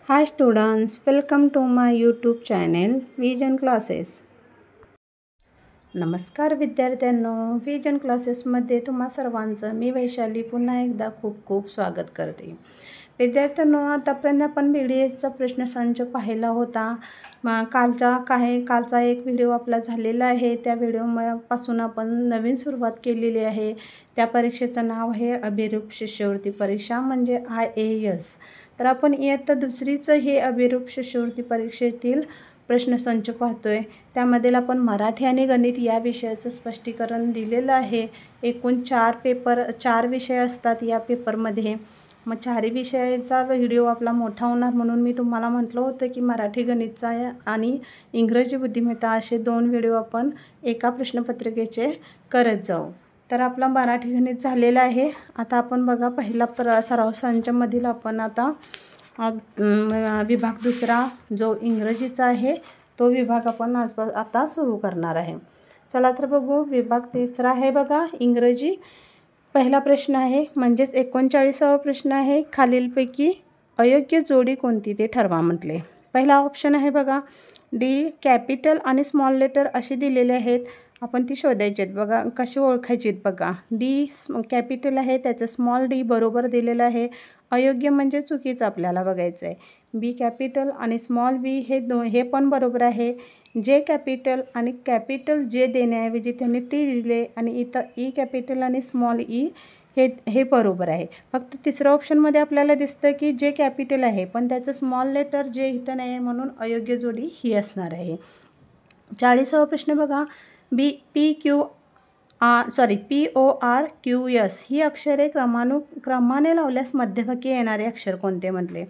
Hi students, welcome to my YouTube channel Vision Classes. नमस्कार विद्यार्थ्यांनो, vision क्लासेसमध्ये तुम्हा सर्वांचं मी वैशाली पुन्हा एकदा खूप खूप स्वागत करते. विद्यार्थ्यांनो, आतापर्यंत आपण BDSचा प्रश्नसंच पाहिला होता. कालचा एक व्हिडिओ आपला झालेला आहे. त्या व्हिडिओपासून आपण नवीन सुरुवात केलेली आहे. त्या परीक्षेचं नाव आहे अभिरूप शिष्यवृत्ती परीक्षा म्हणजे IAS. तर आपण इयत्ता दुसरीचं हे अभिरूप शिष्यवृत्ती परीक्षेतील प्रश्नसंच पाहतोय. त्यामध्ये आपण मराठी आणि गणित या विषयाचं स्पष्टीकरण दिलेलं आहे. एकूण 4 विषय असतात या पेपरमध्ये. मग 4 विषयाचा व्हिडिओ आपला मोठा होणार म्हणून मी तुम्हाला म्हटलं होतं की मराठी गणितचा आणि इंग्रजी बुद्धिमत्ता असे 2 व्हिडिओ आपण एका प्रश्नपत्रिकेचे करत जाऊ. तर आपला मराठी गणित झालेला आहे. आता आपण बघा पहिला सराव संचमधील आपण आता विभाग दुसरा जो इंग्रजीचा आहे तो विभाग आपण आता सुरू करणार आहे. चला तर बघू. विभाग तिसरा आहे बघा इंग्रजी. पहिला प्रश्न आहे म्हणजेच 39वा प्रश्न आहे. खालीलपैकी अयोग्य जोडी कोणती ते ठरवा म्हटले. पहिला ऑप्शन आहे बघा डी. कॅपिटल आणि स्मॉल लेटर असे दिलेले आहेत. आपण ती शोधायची आहेत बघा. कशी ओळखायची आहेत बघा. डी कॅपिटल आहे, त्याचं स्मॉल डी बरोबर दिलेलं आहे. अयोग्य म्हणजे चुकीचं आपल्याला बघायचं आहे. बी कॅपिटल आणि स्मॉल बी हे पण बरोबर आहे. जे कॅपिटल आणि कॅपिटल जे देण्याऐवजी त्यांनी टी दिले आणि इथं ई कॅपिटल आणि स्मॉल ई हे बरोबर आहे. फक्त तिसऱ्या ऑप्शनमध्ये आपल्याला दिसतं की जे कॅपिटल आहे पण त्याचं स्मॉल लेटर जे इथं नाही आहे म्हणून अयोग्य जोडी ही असणार आहे. 40वा प्रश्न बघा. PORQS ही अक्षरे क्रमाने लावल्यास मध्यभागी येणारे अक्षर कोणते म्हटले.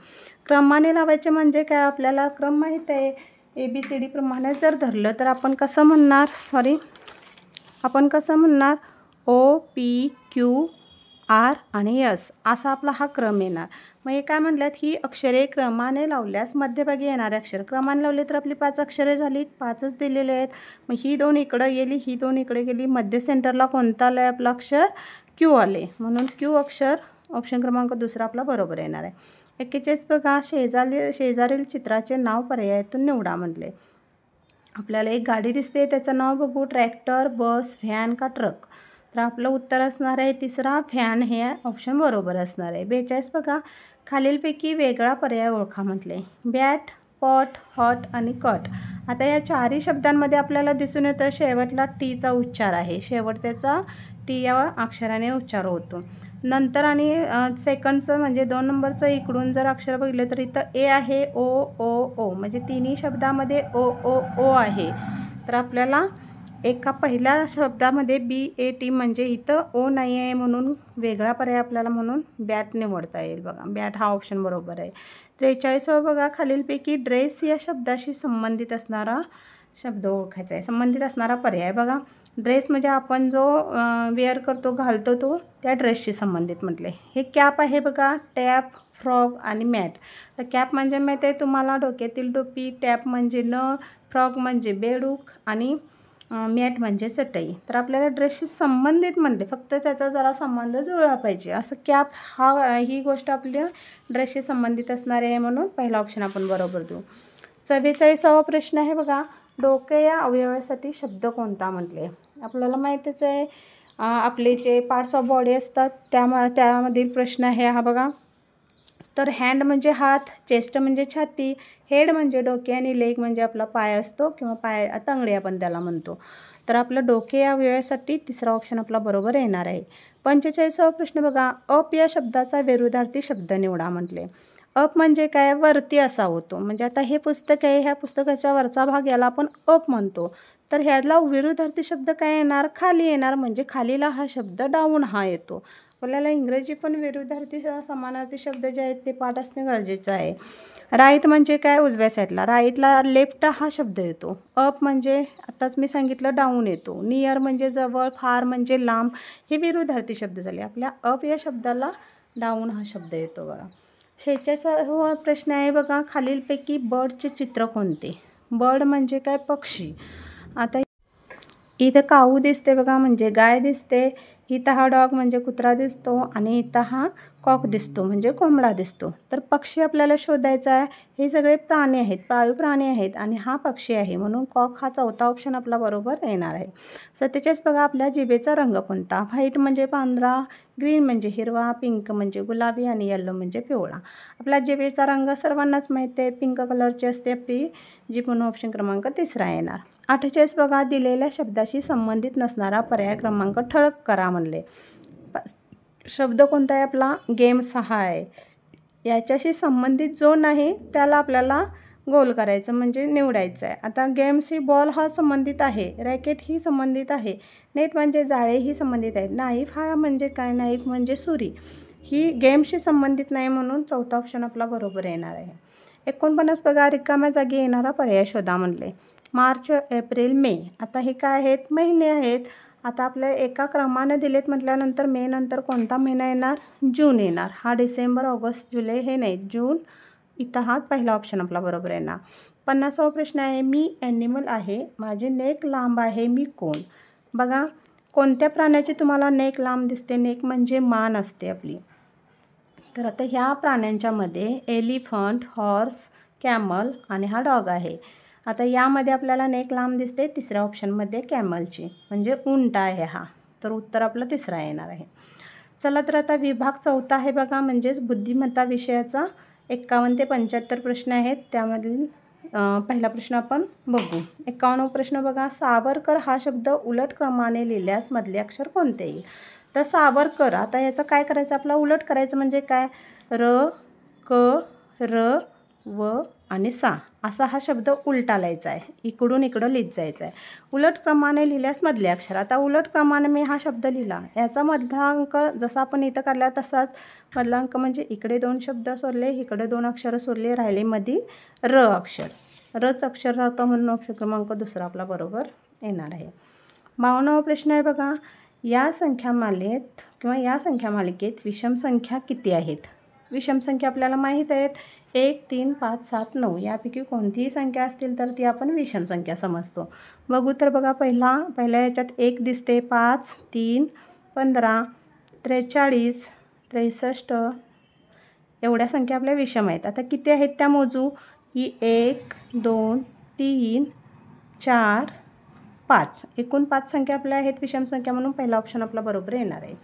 क्रमाने लावायचे म्हणजे काय, आपल्याला क्रम माहीत आहे. ABCD प्रमाणे जर धरलं तर आपण कसं म्हणणार OPQR आणि S असा आपला हा क्रम येणार. मग हे काय म्हणल्यात, ही अक्षरे क्रमाने लावल्यास मध्यभागी येणारे अक्षर. क्रमाने लावले तर आपली 5 अक्षरे झाली. 5च दिलेले आहेत. मग ही 2 इकडं गेली, ही 2 इकडे गेली. मध्य सेंटरला कोणता आलं आहे आपलं अक्षर, Q आले. म्हणून Q अक्षर ऑप्शन क्रमांक दुसरा आपला बरोबर येणार आहे. 41 बघा. शेजारील चित्राचे नाव पर्यायातून निवडा म्हटले. आपल्याला एक गाडी दिसते, त्याचं नाव बघू. ट्रॅक्टर, बस, व्हॅन का ट्रक. तर आपलं उत्तर असणार आहे तिसरा व्हॅन हे ऑप्शन बरोबर असणार आहे. 42 बघा. खालीलपैकी वेगळा पर्याय ओळखा म्हटले. बॅट, पॉट, हॉट आणि कट. आता या 4ही शब्दांमध्ये आपल्याला दिसून येतं शेवटला टीचा उच्चार आहे. शेवट त्याचा टी या अक्षराने उच्चार होतो. नंतर आणि सेकंडचं म्हणजे 2 नंबरचं इकडून जर अक्षर बघितलं तर इथं ए आहे, ओ म्हणजे तिन्ही शब्दामध्ये ओ आहे. तर आपल्याला एका पहिल्या शब्दामध्ये BAT म्हणजे इथं ओ नाही आहे म्हणून वेगळा पर्याय आपल्याला म्हणून बॅट निवडता येईल बघा. बॅट हा ऑप्शन बरोबर आहे. 43वा बघा. खालीलपैकी ड्रेस या शब्दाशी संबंधित असणारा शब्द ओळखायचा आहे. संबंधित असणारा पर्याय बघा. ड्रेस म्हणजे आपण जो वेअर करतो, घालतो तो त्या ड्रेसशी संबंधित म्हटले. हे कॅप आहे बघा. टॅप, फ्रॉक आणि मॅट. तर कॅप म्हणजे माहीत आहे तुम्हाला, डोक्यातील टोपी. टॅप म्हणजे नळ, फ्रॉक म्हणजे बेडूक आणि मॅट म्हणजे चटई. तर आपल्याला ड्रेसशी संबंधित म्हणले, फक्त त्याचा जरा संबंध जुळला पाहिजे. असं कॅप ही गोष्ट आपल्या ड्रेसशी संबंधित असणार आहे म्हणून पहिला ऑप्शन आपण बरोबर देऊ. 44वा प्रश्न आहे बघा. डोके या अवयवासाठी शब्द कोणता म्हटले. आपल्याला माहीतच आहे आपले जे पार्ट्स ऑफ बॉडी असतात त्यामधील प्रश्न आहे हा बघा. तर हँड म्हणजे हात, चेस्ट म्हणजे छाती, हेड म्हणजे डोके आणि लेग म्हणजे आपला पाय असतो किंवा तंगडी आपण त्याला म्हणतो. तर आपलं डोके या अवयवासाठी तिसरा ऑप्शन आपला बरोबर येणार आहे. 45वा प्रश्न बघा. अप या शब्दाचा विरुद्धार्थी शब्द निवडा म्हटले. अप म्हणजे काय, वरती असा होतो. म्हणजे आता हे पुस्तक आहे, ह्या पुस्तकाच्या वरचा भाग याला आपण अप म्हणतो. तर ह्याला विरुद्धार्थी शब्द काय येणार, खाली येणार. म्हणजे खालीला हा शब्द डाऊन हा येतो. आपल्याला इंग्रजी पण विरुद्धार्थी समानार्थी शब्द जे आहेत ते पाठ असणे गरजेचं आहे. राईट म्हणजे काय, उजव्या साईडला. राईटला लेफ्ट हा शब्द येतो. अप म्हणजे आताच मी सांगितलं डाऊन येतो. नियर म्हणजे जवळ, फार म्हणजे लांब. हे विरुद्धार्थी शब्द झाले. आपल्या अप या शब्दाला डाऊन हा शब्द येतो बघा. 46वा प्रश्न आहे बघा. खालीलपैकी बर्डचे चित्र कोणते. बर्ड म्हणजे काय, पक्षी. आता इथं काऊ दिसते बघा, म्हणजे गाय दिसते. इथं हा डॉग म्हणजे कुत्रा दिसतो आणि इथं हा कॉक दिसतो म्हणजे कोंबडा दिसतो. तर पक्षी आपल्याला शोधायचा आहे. हे सगळे प्राणी आहेत, पाळीव प्राणी आहेत आणि हा पक्षी आहे, म्हणून कॉक हा चौथा ऑप्शन आपला बरोबर येणार आहे. 47 बघा, आपल्या जिभेचा रंग कोणता? व्हाईट म्हणजे पांढरा, ग्रीन म्हणजे हिरवा, पिंक म्हणजे गुलाबी आणि येलो म्हणजे पिवळा. आपल्या जिभेचा रंग सर्वांनाच माहिती आहे, पिंक कलरची असते आपली जीभ, म्हणून ऑप्शन क्रमांक 3 येणार. 48 बघा, दिलेल्या शब्दाशी संबंधित नसणारा पर्याय क्रमांक ठळक करा म्हणले. शब्द कोणता आहे आपला? गेम 6 आहे. याच्याशी संबंधित जो नाही त्याला आपल्याला गोल करायचं म्हणजे निवडायचं आहे. आता गेमशी बॉल हा संबंधित आहे, रॅकेट ही संबंधित आहे, नेट म्हणजे जाळे ही संबंधित आहे, नाईफ हा म्हणजे काय? नाईफ म्हणजे सुरी. ही गेमशी संबंधित नाही, म्हणून चौथा ऑप्शन आपला बरोबर येणार आहे. 49 बघा, रिकाम्या जागी येणारा पर्याय शोधा म्हणले. मार्च, एप्रिल, मे. आता हे काय आहेत? महिने आहेत. आता आपल्या एका क्रमाने दिलेत म्हटल्यानंतर मे नंतर कोणता महिना येणार? जून येणार. हा डिसेंबर, ऑगस्ट, जुलै हे नाही, जून. इथं हा पहिला ऑप्शन आपला बरोबर येणार. 50वा प्रश्न आहे, मी ॲनिमल आहे, माझे नेक लांब आहे, मी कोण? बघा, कोणत्या प्राण्याची तुम्हाला नेक लांब दिसते? नेक म्हणजे मान असते आपली. तर आता ह्या प्राण्यांच्यामध्ये एलिफंट, हॉर्स, कॅमल आणि हा डॉग आहे. आता यामध्ये आपल्याला नेक लांब दिसते तिसऱ्या ऑप्शनमध्ये कॅमलची, म्हणजे उंट आहे हा. तर उत्तर आपलं तिसरा येणार आहे. चला, तर आता विभाग चौथा आहे बघा, म्हणजेच बुद्धिमत्ता विषयाचा 51 ते 75 प्रश्न आहेत. त्यामधील पहिला प्रश्न आपण बघू. 51वा प्रश्न बघा, सावरकर हा शब्द उलट क्रमाने लिहिल्यास मधले अक्षर कोणते येईल? तर सावरकर, आता याचं काय करायचं? आपला उलट करायचं म्हणजे काय? र, क, र, व आणि सा असा हा शब्द उलटा लिहायचा आहे, इकडून इकडं लिहित जायचं आहे. उलट क्रमाने लिहिल्यास मधले अक्षर. आता उलट क्रमाने मी हा शब्द लिहिला, याचा मधला अंक जसा आपण इथं काढला तसाच मधला अंक, म्हणजे इकडे 2 शब्द सोडले, इकडे 2 अक्षरं सोडले, राहिले मध्ये र अक्षर. रच अक्षर राहतं, म्हणून ऑप्शन क्रमांक दुसरा आपला बरोबर येणार आहे. 52वा प्रश्न आहे बघा, या संख्यामालेत किंवा या संख्यामालिकेत विषम संख्या किती आहेत? विषम संख्या आपल्याला माहीत आहेत, 1, 3, 5, 7, 9. यापैकी कोणतीही संख्या असतील तर ती आपण विषम संख्या समजतो. बघू तर बघा, पहिल्या याच्यात 1 दिसते, 5, 3, 15, 43, 63 एवढ्या संख्या आपल्या विषम आहेत. आता किती आहेत त्या मोजू. ही 1, 2, 3, 4, 5. एकूण 5 संख्या आपल्या आहेत विषम संख्या, म्हणून पहिला ऑप्शन आपला बरोबर येणार आहे.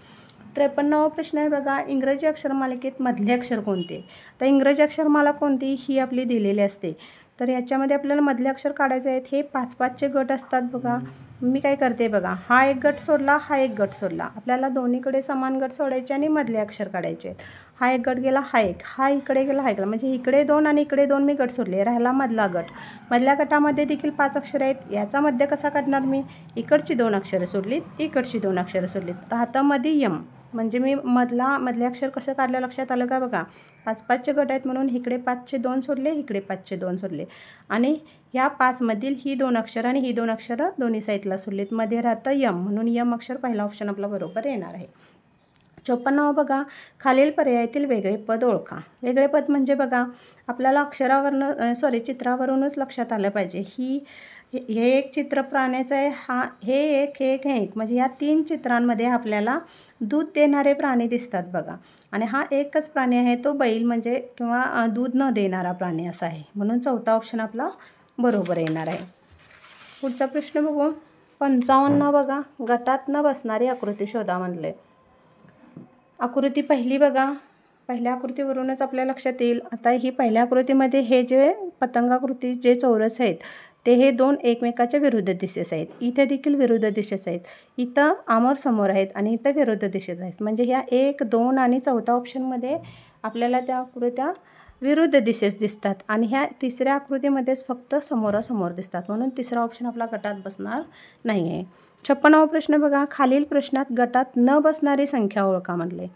53वा प्रश्न आहे बघा, इंग्रजी अक्षरमालिकेत मधले अक्षर कोणते? तर इंग्रजी अक्षरमाला कोणती ही आपली दिलेली असते. तर याच्यामध्ये आपल्याला मधले अक्षर काढायचे आहेत. हे 5-5चे गट असतात बघा. मी काय करते बघा, हा एक गट सोडला, हा एक गट सोडला. आपल्याला दोन्हीकडे समान गट सोडायचे आणि मधले अक्षर काढायचे आहेत. हा एक गट गेला, हा एक, हा इकडे गेला, हा गेला, म्हणजे इकडे 2 आणि इकडे 2 मी गट सोडले, राहिला मधला गट. मधल्या गटामध्ये देखील 5 अक्षर आहेत. याचा मध्य कसा काढणार मी? इकडची 2 अक्षरं सोडलीत, इकडची 2 अक्षरं सोडलीत, राहतं मध्ये यम. म्हणजे मी मधले अक्षर कसं काढलं लक्षात आलं का बघा. 5-5चे गट आहेत, म्हणून इकडे 5चे 2 सोडले, इकडे 5चे 2 सोडले आणि ह्या 5 मधील ही 2 अक्षरं आणि ही 2 अक्षरं दोन्ही साईडला सोडलीत, मध्ये राहतं यम, म्हणून यम अक्षर पहिला ऑप्शन आपला बरोबर येणार आहे. 54वा बघा, खालील पर्यायातील वेगळे पद ओळखा. वेगळे पद म्हणजे बघा, आपल्याला चित्रावरूनच लक्षात आलं पाहिजे. हे एक चित्र प्राण्याचं आहे, हे एक म्हणजे या 3 चित्रांमध्ये आपल्याला दूध देणारे प्राणी दिसतात बघा. आणि हा एकच प्राणी आहे, तो बैल म्हणजे किंवा दूध न देणारा प्राणी असा आहे, म्हणून चौथा ऑप्शन आपला बरोबर येणार आहे. पुढचा प्रश्न बघू. 55 बघा, गटात न बसणारी आकृती शोधा म्हणले. आकृती पहिली बघा, पहिल्या आकृतीवरूनच आपल्या लक्षात येईल. आता ही पहिल्या आकृतीमध्ये हे जे पतंगाकृती जे चौरस आहेत ते हे 2 एकमेकाच्या विरुद्ध दिशेस आहेत. इथे देखील विरुद्ध दिशेस आहेत. इथं समोर आहेत आणि इथं विरुद्ध दिशेस आहेत. म्हणजे ह्या 1, 2 आणि चौथा ऑप्शनमध्ये आपल्याला त्या आकृत्या विरुद्ध दिशेस दिसतात आणि ह्या तिसऱ्या आकृतीमध्येच फक्त समोरासमोर दिसतात, म्हणून तिसरा ऑप्शन आपला गटात बसणार नाही आहे. 56वा प्रश्न बघा, खालील प्रश्नात गटात न बसणारी संख्या ओळखा म्हणले.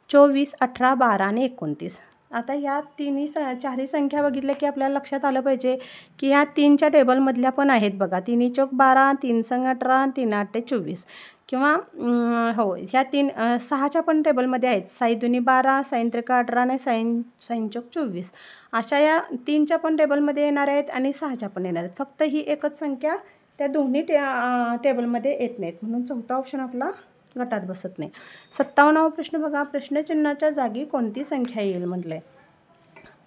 24, 18, 12 आणि 29. आता ह्या चारही संख्या बघितल्या की आपल्याला लक्षात आलं पाहिजे की ह्या 3च्या टेबलमधल्या पण आहेत बघा. 3 चौक 12, 3 संग 18, 3 8 24 किंवा ह्या 6च्या पण टेबलमध्ये आहेत. साई दुनी 12, साईन त्रिका 18 आणि साईन चौक 24 अशा या 3च्या पण टेबलमध्ये येणार आहेत आणि 6च्या पण येणार आहेत. फक्त ही एकच संख्या त्या दोन्ही टेबलमध्ये येत नाहीत, म्हणून चौथा ऑप्शन आपला गटात बसत नाही. 57वा प्रश्न बघा, प्रश्नचिन्हाच्या जागी कोणती संख्या येईल म्हटलं आहे.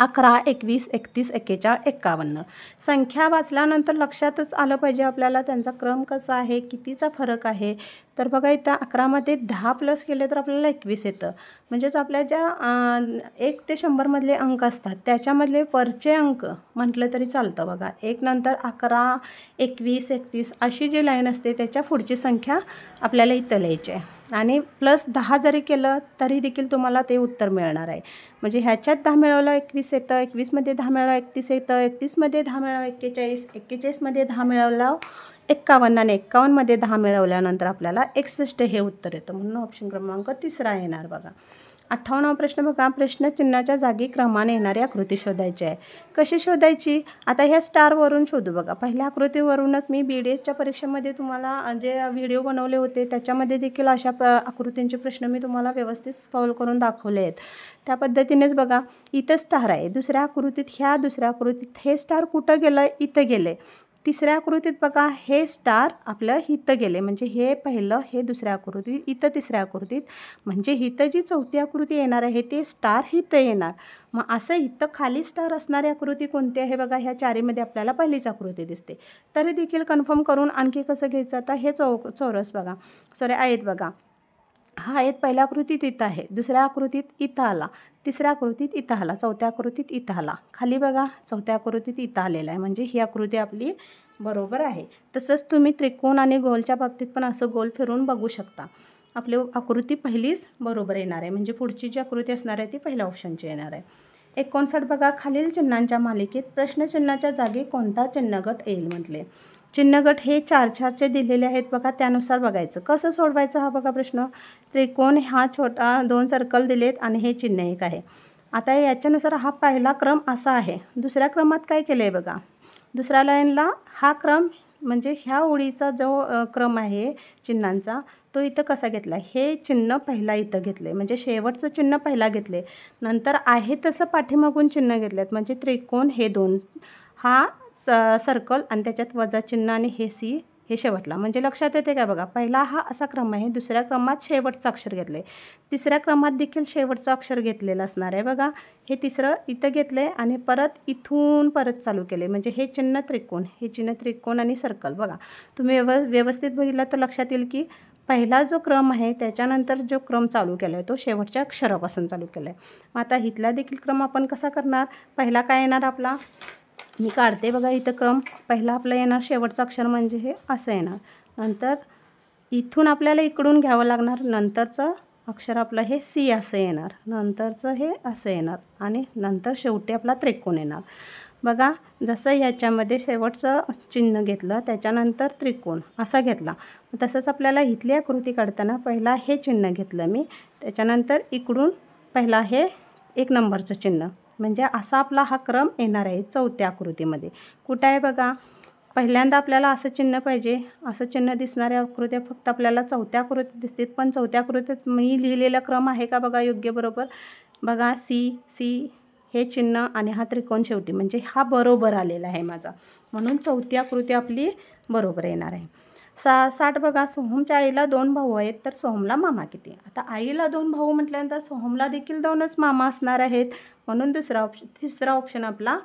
11, 21, 31, 41, 51. संख्या वाचल्यानंतर लक्षातच आलं पाहिजे आपल्याला त्यांचा क्रम कसा आहे, कितीचा फरक आहे. तर बघा इथं 11मध्ये 10 प्लस केले तर आपल्याला 21 येतं. म्हणजेच आपल्या ज्या 1 ते 100मधले अंक असतात त्याच्यामधले वरचे अंक म्हटलं तरी चालतं. बघा 1 नंतर 11, 21, 31 अशी जी लाईन असते त्याच्या पुढची संख्या आपल्याला इथं लिहायची आहे. आणि प्लस 10 जरी केलं तरी देखील तुम्हाला ते उत्तर मिळणार आहे. म्हणजे ह्याच्यात 10 मिळवलं 21 येतं, 21मध्ये 10 मिळवलं 31 येतं, 31मध्ये 10 मिळवलं 41, 41मध्ये 10 मिळवलं 51 आणि 51मध्ये 10 मिळवल्यानंतर आपल्याला 61 हे उत्तर येतं. म्हणून ऑप्शन क्रमांक 3 येणार. बघा 58वा प्रश्न बघा, प्रश्नचिन्हाच्या जागी क्रमाने येणारी आकृती शोधायची आहे. कशी शोधायची? आता ह्या स्टारवरून शोधू. बघा पहिल्या आकृतीवरूनच मी BDSच्या परीक्षेमध्ये तुम्हाला जे व्हिडिओ बनवले होते त्याच्यामध्ये देखील अशा आकृतींचे प्रश्न मी तुम्हाला व्यवस्थित सॉल्व करून दाखवले आहेत. त्या पद्धतीनेच बघा इथं स्टार आहे, दुसऱ्या आकृतीत हे स्टार कुठं गेलं? इथं गेले. तिसऱ्या आकृतीत बघा हे स्टार आपलं इथं गेले, म्हणजे हे पहिलं, हे दुसऱ्या आकृतीत, इथं तिसऱ्या आकृतीत, म्हणजे इथं जी चौथी आकृती येणार आहे ते स्टार इथं येणार. मग असं इथं खाली स्टार असणारी आकृती कोणती आहे? बघा ह्या चारीमध्ये आपल्याला पहिलीच आकृती दिसते. तरी देखील कन्फर्म करून आणखी कसं घ्यायचं? आता हे चौरस बघा, आयत बघा, हा आयत पहिल्या आकृतीत इथं आहे, दुसऱ्या आकृतीत इथं आला, तिसऱ्या आकृतीत इथं आला, चौथ्या आकृतीत इथं आला, खाली बघा चौथ्या आकृतीत इथं आलेला आहे, म्हणजे ही आकृती आपली बरोबर आहे. तसंच तुम्ही त्रिकोण आणि गोलच्या बाबतीत पण असं गोल फिरून बघू शकता. आपली आकृती पहिलीच बरोबर येणार आहे, म्हणजे पुढची जी आकृती असणार आहे ती पहिल्या ऑप्शनची येणार आहे. 59 बघा, खालील चिन्हांच्या मालिकेत प्रश्नचिन्हाच्या जागी कोणता चिन्हगट येईल म्हटले. चिन्हगट हे 4-4चे दिलेले आहेत बघा, त्यानुसार बघायचं. कसं सोडवायचं हा बघा प्रश्न. त्रिकोण हा छोटा 2 सर्कल दिलेत आणि हे चिन्ह एक आहे. आता याच्यानुसार हा पहिला क्रम असा आहे. दुसऱ्या क्रमात काय केलं आहे बघा, दुसऱ्या लाईनला हा क्रम म्हणजे ह्या ओळीचा जो क्रम आहे चिन्हांचा तो इथं कसा घेतला, हे चिन्ह पहिला इथं घेतले, म्हणजे शेवटचं चिन्ह पहिला घेतले, नंतर आहे तसं पाठीमागून चिन्ह घेतलेत, म्हणजे त्रिकोण हे 2, हा सर्कल आणि त्याच्यात वजा चिन्ह आणि हे C हे शेवटला. म्हणजे लक्षात येते काय बघा, पहिला हा असा क्रम आहे, दुसऱ्या क्रमात शेवटचं अक्षर घेतले, तिसऱ्या क्रमात देखील शेवटचं अक्षर घेतलेलं असणार आहे. बघा हे तिसरं इथं घेतलं आहे आणि परत इथून परत चालू केले, म्हणजे हे चिन्ह त्रिकोण, हे चिन्ह त्रिकोण आणि सर्कल. बघा तुम्ही व्यवस्थित बघितलं तर लक्षात येईल की पहिला जो क्रम आहे त्याच्यानंतर जो क्रम चालू केला आहे तो शेवटच्या अक्षरापासून चालू केला आहे. मग आता इथला देखील क्रम आपण कसा करणार, पहिला काय येणार आपला, मी काढते बघा इथं क्रम, पहिला आपला येणार शेवटचं अक्षर म्हणजे हे असं येणार, नंतर इथून आपल्याला इकडून घ्यावं लागणार, नंतरचं अक्षर आपलं हे C असं येणार, नंतरचं हे असं येणार आणि नंतर शेवटी आपला त्रिकोण येणार. बघा जसं ह्याच्यामध्ये शेवटचं चिन्ह घेतलं त्याच्यानंतर त्रिकोण असा घेतला, तसंच आपल्याला इथली आकृती काढताना पहिला हे चिन्ह घेतलं मी, त्याच्यानंतर इकडून पहिला हे 1 नंबरचं चिन्ह, म्हणजे असा आपला हा क्रम येणार आहे चौथ्या आकृतीमध्ये. कुठं आहे बघा, पहिल्यांदा आपल्याला असं चिन्ह पाहिजे, असं चिन्ह दिसणाऱ्या आकृत्या फक्त आपल्याला चौथ्या आकृतीत दिसतात, पण चौथ्या आकृतीत मी लिहिलेला क्रम आहे का बघा योग्य बरोबर. बघा C हे चिन्ह आणि हा त्रिकोण शेवटी, म्हणजे हा बरोबर आलेला आहे माझा, म्हणून चौथी आकृती आपली बरोबर येणार आहे. 60 बघा, सोहमच्या आईला 2 भाऊ आहेत तर सोहमला मामा किती. आता आईला 2 भाऊ म्हटल्यानंतर सोहमला देखील 2च मामा असणार आहेत, म्हणून तिसरा ऑप्शन आपला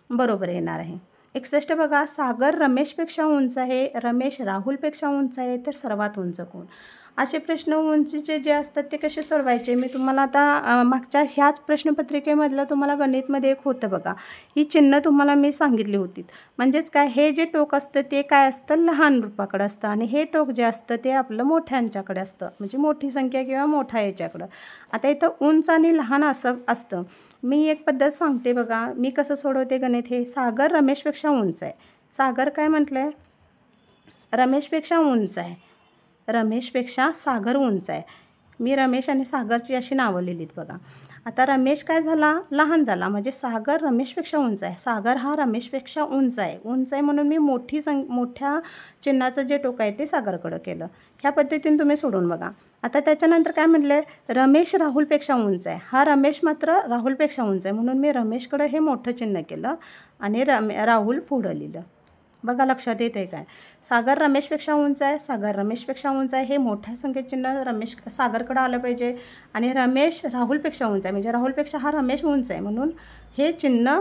बरोबर येणार आहे. 61 बघा, सागर रमेशपेक्षा उंच आहे, रमेश राहुलपेक्षा उंच आहे तर सर्वात उंच कोण. असे प्रश्न उंचीचे जे असतात ते कसे सोडवायचे मी तुम्हाला आता मागच्या ह्याच प्रश्नपत्रिकेमधलं तुम्हाला गणितमध्ये एक होतं बघा, ही चिन्ह तुम्हाला मी सांगितली होती. म्हणजेच काय, हे जे टोक असतं ते काय असतं, लहान रूपाकडं असतं आणि हे टोक जे असतं ते आपलं मोठ्यांच्याकडे असतं, म्हणजे मोठी संख्या किंवा मोठा याच्याकडं. आता इथं उंच आणि लहान असं असतं. मी एक पद्धत सांगते बघा, मी कसं सोडवते गणित हे. सागर रमेशपेक्षा उंच आहे, सागर काय म्हटलं आहे, रमेशपेक्षा उंच आहे, रमेशपेक्षा सागर उंच आहे. मी रमेश आणि सागरची अशी नावं लिहिलीत बघा. आता रमेश काय झाला, लहान झाला, म्हणजे सागर रमेशपेक्षा उंच आहे, सागर हा रमेशपेक्षा उंच आहे म्हणून मी मोठ्या चिन्हाचं जे टोक आहे ते सागरकडं केलं. ह्या पद्धतीने तुम्ही सोडून बघा. आता त्याच्यानंतर काय म्हटलं, रमेश राहुलपेक्षा उंच आहे, हा रमेश मात्र राहुलपेक्षा उंच आहे, म्हणून मी रमेशकडं हे मोठं चिन्ह केलं आणि राहुल पुढं लिहिलं. बघा लक्षात येते काय? सागर रमेशपेक्षा उंच आहे, सागर रमेशपेक्षा उंच आहे, हे मोठ्या संख्येत चिन्ह सागरकडे आलं पाहिजे. आणि रमेश राहुलपेक्षा उंच आहे, म्हणजे राहुलपेक्षा हा रमेश उंच आहे, म्हणून हे चिन्ह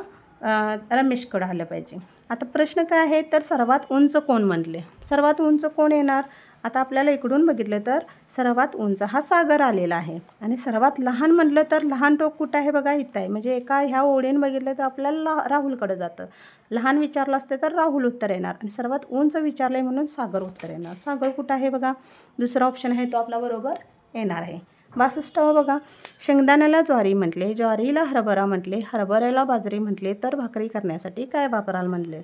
रमेशकडे आलं पाहिजे. आता प्रश्न काय आहे तर सर्वात उंच कोण म्हणले? सर्वात उंच कोण येणार? आता आपल्याला इकडून बघितलं तर सर्वात उंच हा सागर आलेला आहे. आणि सर्वात लहान म्हटलं तर लहान टोक कुठं आहे बघा, इथं आहे. म्हणजे एका ह्या ओळीनं बघितलं तर आपल्याला राहुलकडे जातं. लहान विचारलं असते तर राहुल उत्तर येणार, आणि सर्वात उंच विचारलं आहे म्हणून सागर उत्तर येणार. सागर कुठं आहे बघा, दुसरा ऑप्शन आहे तो आपला बरोबर येणार आहे. 62 बघा, शेंगदाण्याला ज्वारी म्हटले, ज्वारीला हरभरा म्हटले, हरभऱ्याला बाजरी म्हटले, तर भाकरी करण्यासाठी काय वापराल म्हटले?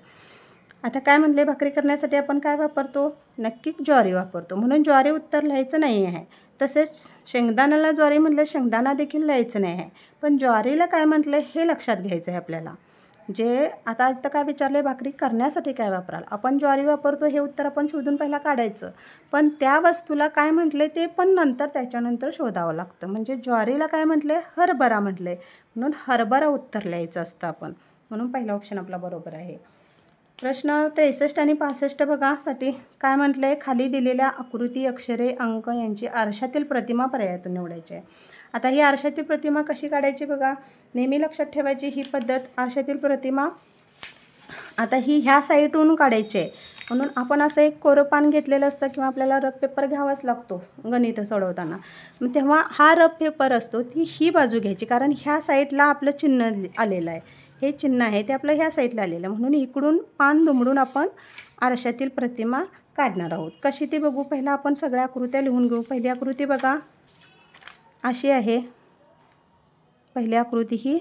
आता काय म्हणले, भाकरी करण्यासाठी आपण काय वापरतो? नक्कीच ज्वारी वापरतो, म्हणून ज्वारी उत्तर लिहायचं नाही आहे. तसेच शेंगदाण्याला ज्वारी म्हटलं, शेंगदाणा देखील लिहायचं नाही आहे. पण ज्वारीला काय म्हटलं हे लक्षात घ्यायचं आहे आपल्याला. जे आता इथं काय विचारले, भाकरी करण्यासाठी काय वापराल? आपण ज्वारी वापरतो हे उत्तर आपण शोधून पहिला काढायचं, पण त्या वस्तूला काय म्हटले ते पण नंतर त्याच्यानंतर शोधावं लागतं. म्हणजे ज्वारीला काय म्हटले, हरभरा म्हटले, म्हणून हरभरा उत्तर लिहायचं असतं आपण, म्हणून पहिला ऑप्शन आपला बरोबर आहे. प्रश्न 63 आणि 65 बघा साठी काय म्हटले, खाली दिलेल्या आकृती, अक्षरे, अंक यांची आरशातील प्रतिमा पर्यायातून निवडायची आहे. आता ही आरशातील प्रतिमा कशी काढायची बघा, नेहमी लक्षात ठेवायची ही पद्धत. आरशातील प्रतिमा आता ही ह्या साईडहून काढायची आहे, म्हणून आपण असं एक कोरं पान घेतलेलं असतं किंवा आपल्याला रफ पेपर घ्यावाच लागतो गणित सोडवताना. मग तेव्हा हा रफ पेपर असतो ती ही बाजू घ्यायची, कारण ह्या साईडला आपलं चिन्ह आलेलं आहे, हे चिन्ह आहे ते आपलं ह्या साईडला आलेलं, म्हणून इकडून पान दुमडून आपण आरशातील प्रतिमा काढणार आहोत. कशी ती बघू, पहिला आपण सगळ्या आकृत्या लिहून घेऊ. पहिली आकृती बघा अशी आहे, पहिली आकृती ही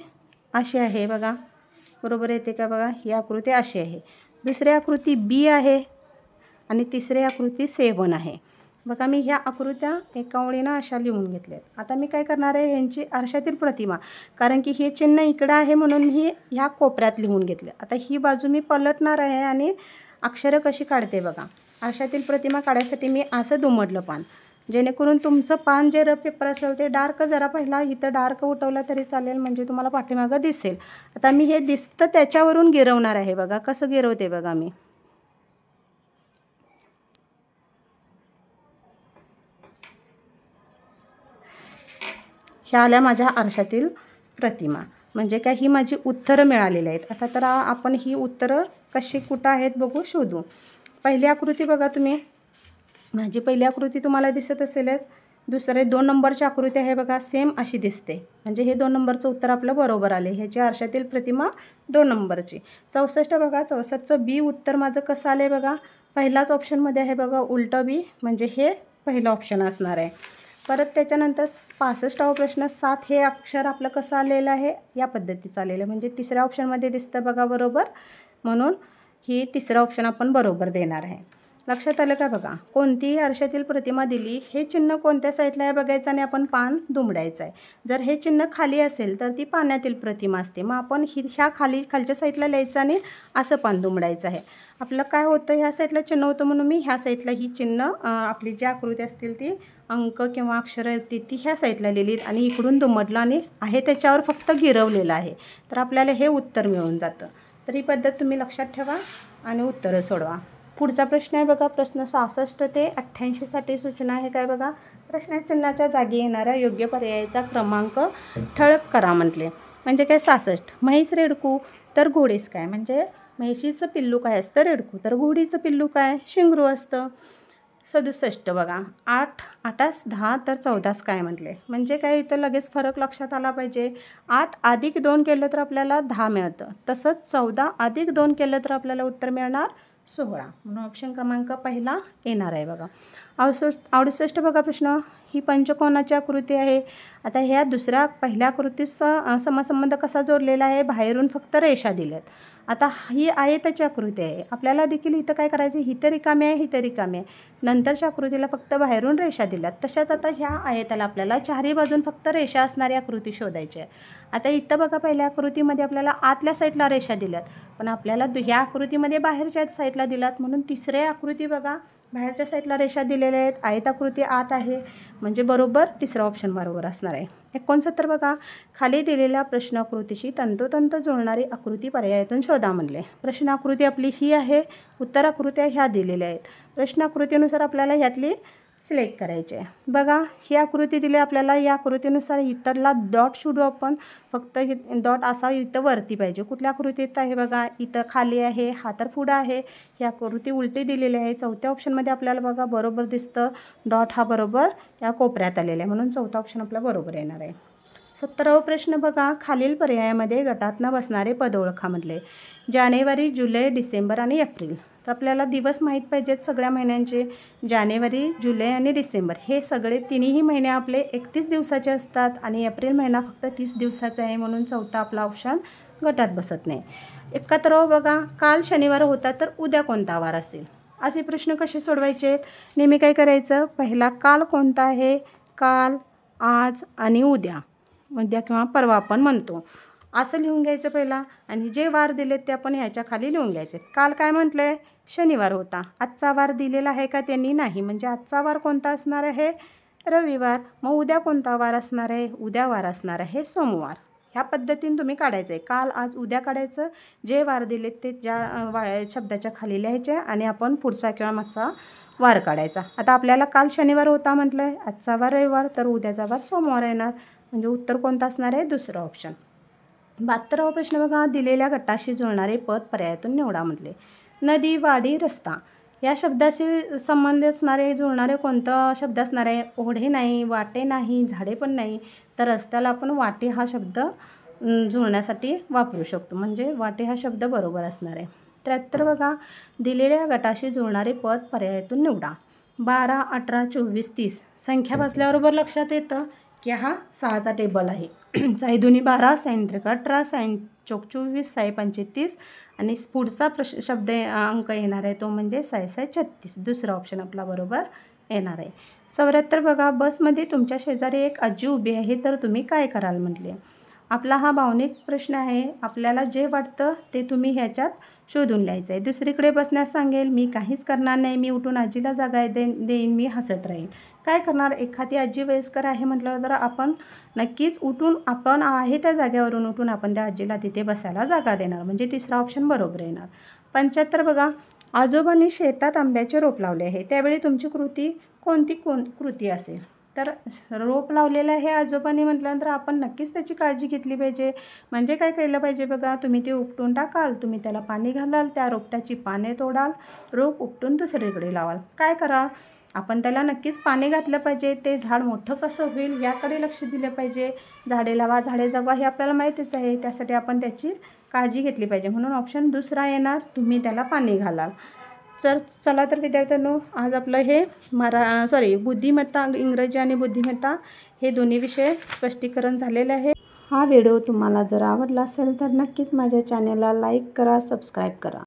अशी आहे बघा, बरोबर येते का बघा, ही आकृती अशी आहे. दुसरी आकृती बी आहे आणि तिसरी आकृती 7 आहे. बघा मी ह्या आकृत्या एका ओळीनं अशा लिहून घेतल्यात. आता मी काय करणार आहे, ह्यांची आरशातील प्रतिमा, कारण की हे चिन्ह इकडं आहे म्हणून मी ह्या कोपऱ्यात लिहून घेतले. आता ही बाजू मी पलटणार आहे आणि अक्षरं कशी काढते बघा. आरशातील प्रतिमा काढायसाठी मी असं दुमडलं पान, जेणेकरून तुमचं पान जे रफ पेपर असेल ते डार्क जरा पहिला इथं डार्क उठवलं तरी चालेल, म्हणजे तुम्हाला पाठीमागं दिसेल. आता मी हे दिसतं त्याच्यावरून गिरवणार आहे बघा, कसं गिरवते बघा मी. ह्या आल्या माझ्या आरशातील प्रतिमा, म्हणजे काय ही माझी उत्तरं मिळालेली आहेत. आता तर आपण ही उत्तरं कशी कुठं आहेत बघू, शोधू. पहिली आकृती बघा तुम्ही, माझी पहिली आकृती तुम्हाला दिसत असेलच. दुसरे 2 नंबरची आकृती आहे बघा, सेम अशी दिसते, म्हणजे हे 2 नंबरचं उत्तर आपलं बरोबर आले. ह्याची आरशातील प्रतिमा 2 नंबरची. 64 बघा, 64चं बी उत्तर माझं कसं आलं आहे बघा, पहिलाच ऑप्शनमध्ये आहे बघा उलटं बी, म्हणजे हे पहिलं ऑप्शन असणार आहे. परत त्याच्यानंतर 65वा प्रश्न 7 हे अक्षर आपलं कसं आलेलं आहे, या पद्धतीचं आलेलं आहे, म्हणजे तिसऱ्या ऑप्शनमध्ये दिसतं बघा बरोबर, म्हणून ही तिसरा ऑप्शन आपण बरोबर देणार आहे. लक्षात आलं का बघा, कोणतीही आरशातील प्रतिमा दिली, हे चिन्ह कोणत्या साईडला आहे बघायचं आणि आपण पान दुमडायचं आहे. जर हे चिन्ह खाली असेल तर ती पाण्यातील प्रतिमा असते, मग आपण ह्या खालच्या साईडला लिहायचं आणि असं पान दुमडायचं आहे. आपलं काय होतं, ह्या साईडला चिन्ह होतं म्हणून मी ह्या साईडला ही चिन्ह आपली जी आकृती असतील ती अंक किंवा अक्षरं येतील ती ह्या साईडला लिहिलीत आणि इकडून दुमडलं आणि आहे त्याच्यावर फक्त गिरवलेलं आहे, तर आपल्याला हे उत्तर मिळून जातं. तर ही पद्धत तुम्ही लक्षात ठेवा आणि उत्तरं सोडवा. पुढचा प्रश्न आहे बघा, प्रश्न 66 ते 88साठी सूचना आहे काय बघा, प्रश्नचिन्हाच्या जागी येणाऱ्या योग्य पर्यायाचा क्रमांक ठळक करा म्हटले. म्हणजे काय 66, म्हैस रेडकू तर घोडीस काय, म्हणजे म्हैशीचं पिल्लू काय असतं, रेडकू, तर घोडीचं पिल्लू काय, शिंगरू असतं. 67 बघा, 8 8 10 तर 14 काय म्हटले, म्हणजे काय इथं लगेच फरक लक्षात आला पाहिजे. 8 अधिक 2 केलं तर आपल्याला 10 मिळतं, तसंच 14 अधिक 2 केलं तर आपल्याला उत्तर मिळणार 16, म्हणून ऑप्शन क्रमांक पहिला येणार आहे बघा. 68 बघा प्रश्न, ही पंचकोनाची आकृती आहे. आता ह्या पहिल्या आकृतीचा समसंबंध कसा जोडलेला आहे, बाहेरून फक्त रेषा दिल्यात. आता ही आयताची आकृती आहे, आपल्याला देखील इथं काय करायचं, ही तर रिकामी आहे, ही तर रिकामी आहे, नंतरच्या आकृतीला फक्त बाहेरून रेषा दिल्यात. तशाच आता ह्या आयताला आपल्याला चारही बाजून फक्त रेषा असणारी आकृती शोधायची आहे. आता इथं बघा पहिल्या आकृतीमध्ये आपल्याला आतल्या साईडला रेषा दिल्यात, पण आपल्याला ह्या आकृतीमध्ये बाहेरच्या साईडला दिल्यात, म्हणून तिसऱ्या आकृती बघा बाहेरच्या साईडला रेषा दिल्या दिलेले आहेत, आयताकृती आत आहे, म्हणजे बरोबर तिसरा ऑप्शन बरोबर असणार आहे. 69 बघा, खाली दिलेल्या प्रश्नाकृतीशी तंतोतंत जुळणारी आकृती पर्यायातून शोधा म्हणले. प्रश्नाकृती आपली ही आहे, उत्तराकृत्या ह्या दिलेल्या आहेत. प्रश्नाकृतीनुसार आपल्याला ह्यातली सिलेक्ट करायचे आहे. बघा ही आकृती दिली आपल्याला, या आकृतीनुसार इतरला डॉट शोधू आपण. फक्त डॉट असा इथं वरती पाहिजे. कुठल्या आकृतीत आहे बघा, इथं खाली आहे, हा तर पुढं आहे. ही आकृती उलटी दिलेली आहे. चौथ्या ऑप्शनमध्ये आपल्याला बघा बरोबर दिसतं, डॉट हा बरोबर या कोपऱ्यात आलेला आहे, म्हणून चौथा ऑप्शन आपला बरोबर येणार आहे. 17वा प्रश्न बघा, खालील पर्यायामध्ये गटात न बसणारे पद ओळखा म्हटले. जानेवारी, जुलै, डिसेंबर आणि एप्रिल. तर आपल्याला दिवस माहीत पाहिजेत सगळ्या महिन्यांचे. जानेवारी, जुलै आणि डिसेंबर हे सगळे तिन्ही महिने आपले 31 दिवसाचे असतात आणि एप्रिल महिना फक्त 30 दिवसाचा आहे, म्हणून चौथा आपला ऑप्शन गटात बसत नाही. 71 बघा, काल शनिवार होता तर उद्या कोणता वार असेल. असे प्रश्न कसे सोडवायचे? नेहमी काय करायचं, पहिला काल कोणता आहे, काल, आज आणि उद्या किंवा परवा आपण म्हणतो, असं लिहून घ्यायचं पहिला. आणि जे वार दिलेत ते आपण ह्याच्या खाली लिहून घ्यायचे. काल काय म्हटलं आहे, शनिवार होता. आजचा वार दिलेला आहे का त्यांनी? नाही. म्हणजे आजचा वार कोणता असणार आहे, रविवार. मग उद्या कोणता वार असणार आहे, उद्या वार असणार आहे सोमवार. ह्या पद्धतीने तुम्ही काढायचं आहे. काल, आज, उद्या काढायचं. जे वार दिलेत ते ज्या शब्दाच्या खाली लिहायचे आणि आपण पुढचा किंवा मागचा वार काढायचा. आता आपल्याला काल शनिवार होता म्हटलं आहे, आजचा वार रविवार, तर उद्याचा वार सोमवार येणार. म्हणजे उत्तर कोणतं असणार आहे, दुसरं ऑप्शन. 72वा प्रश्न बघा, दिलेल्या गटाशी जुळणारे पद पर्यायातून निवडा म्हटले. नदी, वाडी, रस्ता या शब्दाशी संबंध असणारे जुळणारे कोणतं शब्द असणार आहे? ओढे नाही, वाटे नाही, झाडे पण नाही. तर रस्त्याला आपण वाटे हा शब्द जुळण्यासाठी वापरू शकतो, म्हणजे वाटे हा शब्द बरोबर असणार आहे. 73 बघा, दिलेल्या गटाशी जुळणारे पद पर्यायातून निवडा. 12, 18, 24, 30 संख्या वाचल्याबरोबर लक्षात येतं की हा 6चा टेबल आहे. साई दुनी 12, साईन त्रिक 18, साईन चौक 24, साई पंचे 30 आणि पुढचा शब्द अंक येणार आहे तो म्हणजे साई 36. दुसरा ऑप्शन आपला बरोबर येणार आहे. 74 बघा, बसमध्ये तुमच्या शेजारी एक आजी उभी आहे तर तुम्ही काय कराल म्हटले. आपला हा भावनिक प्रश्न आहे. आपल्याला जे वाटतं ते तुम्ही ह्याच्यात शोधून लिहायचं आहे. दुसरीकडे बसण्यास सांगेल, मी काहीच करणार नाही, मी उठून आजीला जागा देईन, मी हसत राहील. काय करणार? एखादी आजी वयस्कर आहे म्हटलं तर आपण नक्कीच उठून, आपण आहे त्या जागेवरून उठून आपण त्या आजीला तिथे बसायला जागा देणार, म्हणजे तिसरा ऑप्शन बरोबर येणार. 75 बघा, आजोबांनी शेतात आंब्याचे रोप लावले आहे, त्यावेळी तुमची कृती कोणती कृती असेल. तर रोप लावलेलं आहे आजोबांनी म्हटल्यानंतर आपण नक्कीच त्याची काळजी घेतली पाहिजे. म्हणजे काय केलं पाहिजे बघा, तुम्ही ते उपटून टाकाल, तुम्ही त्याला पाणी घालाल, त्या रोपट्याची पाने तोडाल, रोप उपटून दुसरीकडे लावाल. काय करा, आपण त्याला नक्कीच पाणी घातलं पाहिजे. ते झाड मोठं कसं होईल याकडे लक्ष दिलं पाहिजे. झाडे लावा, झाडे जगवा हे आपल्याला माहितीच आहे, त्यासाठी आपण त्याची काळजी घेतली पाहिजे. म्हणून ऑप्शन दुसरा येणार, तुम्ही त्याला पाणी घालाल. चला तर विद्यार्थ्यांनो, आज आपलं हे बुद्धिमत्ता, इंग्रजी आणि बुद्धिमत्ता हे दोन्ही विषय स्पष्टीकरण झालेलं आहे. हा व्हिडिओ तुम्हाला जर आवडला असेल तर नक्कीच माझ्या चॅनलला लाईक करा, सबस्क्राईब करा.